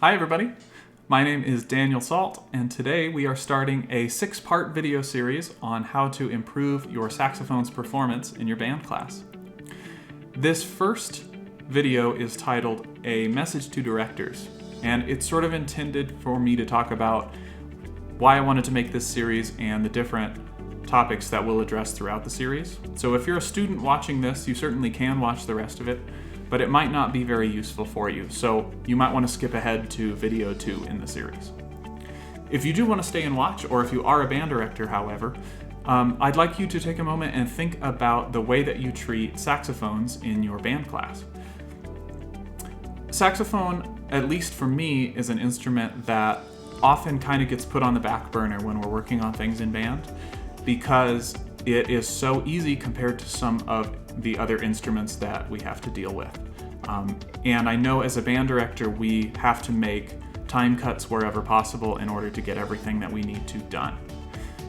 Hi everybody, my name is Daniel Salt, and today we are starting a 6-part video series on how to improve your saxophone's performance in your band class. This first video is titled A Message to Directors, and it's sort of intended for me to talk about why I wanted to make this series and the different topics that we'll address throughout the series. So if you're a student watching this, you certainly can watch the rest of it, but it might not be very useful for you, so you might want to skip ahead to video 2 in the series. If you do want to stay and watch, or if you are a band director, however, I'd like you to take a moment and think about the way that you treat saxophones in your band class. Saxophone, at least for me, is an instrument that often kind of gets put on the back burner when we're working on things in band, because it is so easy compared to some of the other instruments that we have to deal with. And I know as a band director, we have to make time cuts wherever possible in order to get everything that we need to done.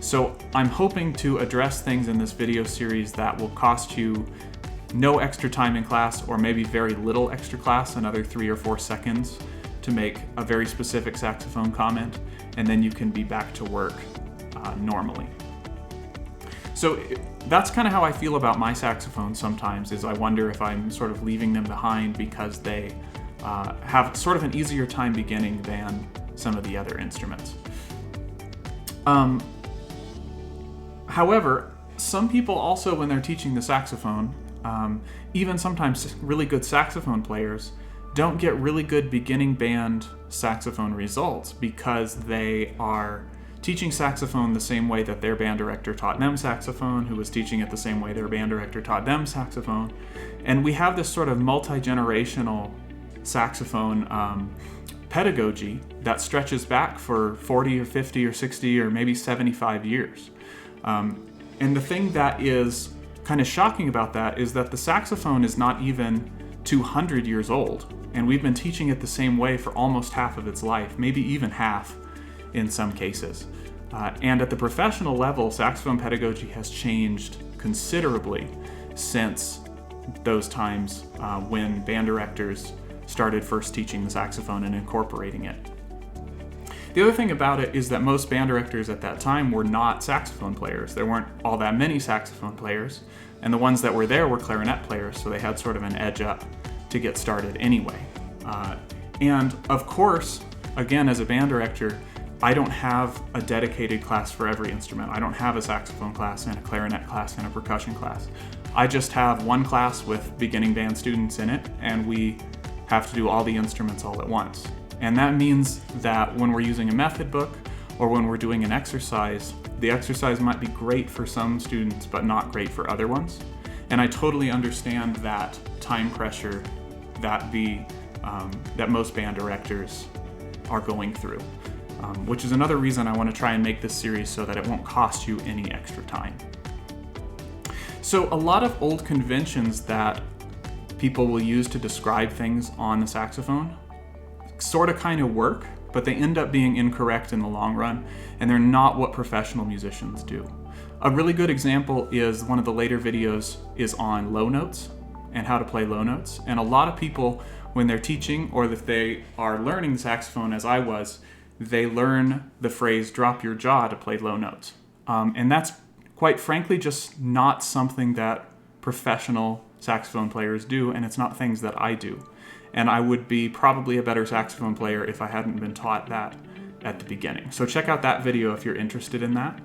So I'm hoping to address things in this video series that will cost you no extra time in class, or maybe very little extra class, another 3 or 4 seconds to make a very specific saxophone comment, and then you can be back to work normally. So that's kind of how I feel about my saxophone sometimes, is I wonder if I'm sort of leaving them behind because they have sort of an easier time beginning than some of the other instruments. However, some people also, when they're teaching the saxophone, even sometimes really good saxophone players, don't get really good beginning band saxophone results because they are teaching saxophone the same way that their band director taught them saxophone, who was teaching it the same way their band director taught them saxophone. And we have this sort of multi-generational saxophone pedagogy that stretches back for 40 or 50 or 60 or maybe 75 years. And the thing that is kind of shocking about that is that the saxophone is not even 200 years old, and we've been teaching it the same way for almost half of its life, maybe even half in some cases. And at the professional level, saxophone pedagogy has changed considerably since those times when band directors started first teaching the saxophone and incorporating it. The other thing about it is that most band directors at that time were not saxophone players. There weren't all that many saxophone players, and the ones that were there were clarinet players, so they had sort of an edge up to get started anyway. And of course, again, as a band director, I don't have a dedicated class for every instrument. I don't have a saxophone class and a clarinet class and a percussion class. I just have one class with beginning band students in it, and we have to do all the instruments all at once. And that means that when we're using a method book or when we're doing an exercise, the exercise might be great for some students but not great for other ones. And I totally understand that time pressure that that most band directors are going through. Which is another reason I want to try and make this series so that it won't cost you any extra time. So a lot of old conventions that people will use to describe things on the saxophone sort of kind of work, but they end up being incorrect in the long run, and they're not what professional musicians do. A really good example is one of the later videos is on low notes and how to play low notes. And a lot of people, when they're teaching or if they are learning the saxophone, as I was, they learn the phrase drop your jaw to play low notes. And that's quite frankly just not something that professional saxophone players do, and it's not things that I do. And I would be probably a better saxophone player if I hadn't been taught that at the beginning. So check out that video if you're interested in that.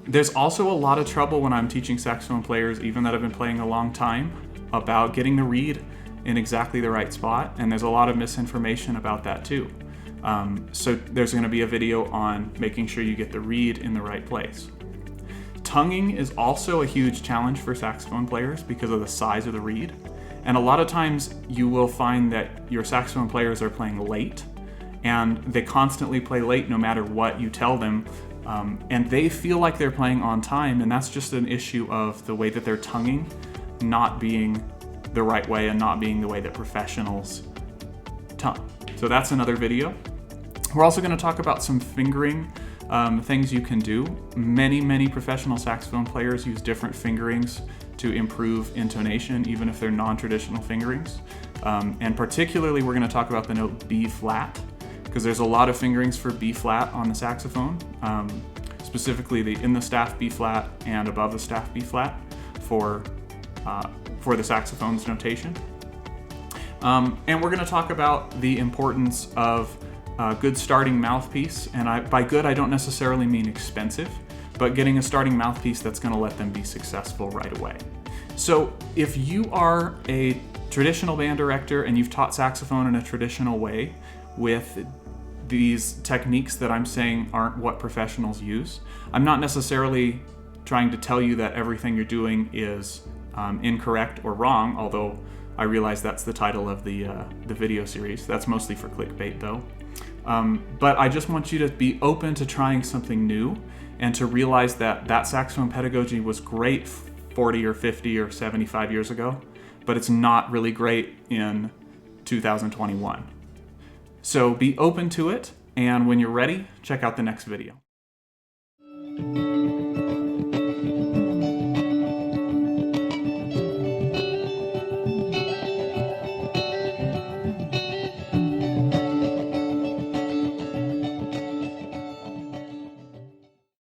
There's also a lot of trouble when I'm teaching saxophone players, even that have been playing a long time, about getting the reed in exactly the right spot, and there's a lot of misinformation about that too. So there's going to be a video on making sure you get the reed in the right place. Tonguing is also a huge challenge for saxophone players because of the size of the reed. And a lot of times you will find that your saxophone players are playing late, and they constantly play late no matter what you tell them. And they feel like they're playing on time, and that's just an issue of the way that they're tonguing not being the right way and not being the way that professionals tongue. So that's another video. We're also going to talk about some fingering things you can do. Many professional saxophone players use different fingerings to improve intonation, even if they're non-traditional fingerings. And particularly we're going to talk about the note B flat, because there's a lot of fingerings for B flat on the saxophone, specifically the in the staff B flat and above the staff B flat for the saxophone's notation. And we're going to talk about the importance of a good starting mouthpiece, and by good I don't necessarily mean expensive, but getting a starting mouthpiece that's going to let them be successful right away. So if you are a traditional band director and you've taught saxophone in a traditional way with these techniques that I'm saying aren't what professionals use, I'm not necessarily trying to tell you that everything you're doing is incorrect or wrong, although I realize that's the title of the video series. That's mostly for clickbait though. But I just want you to be open to trying something new and to realize that that saxophone pedagogy was great 40 or 50 or 75 years ago, but it's not really great in 2021. So be open to it, and when you're ready, check out the next video.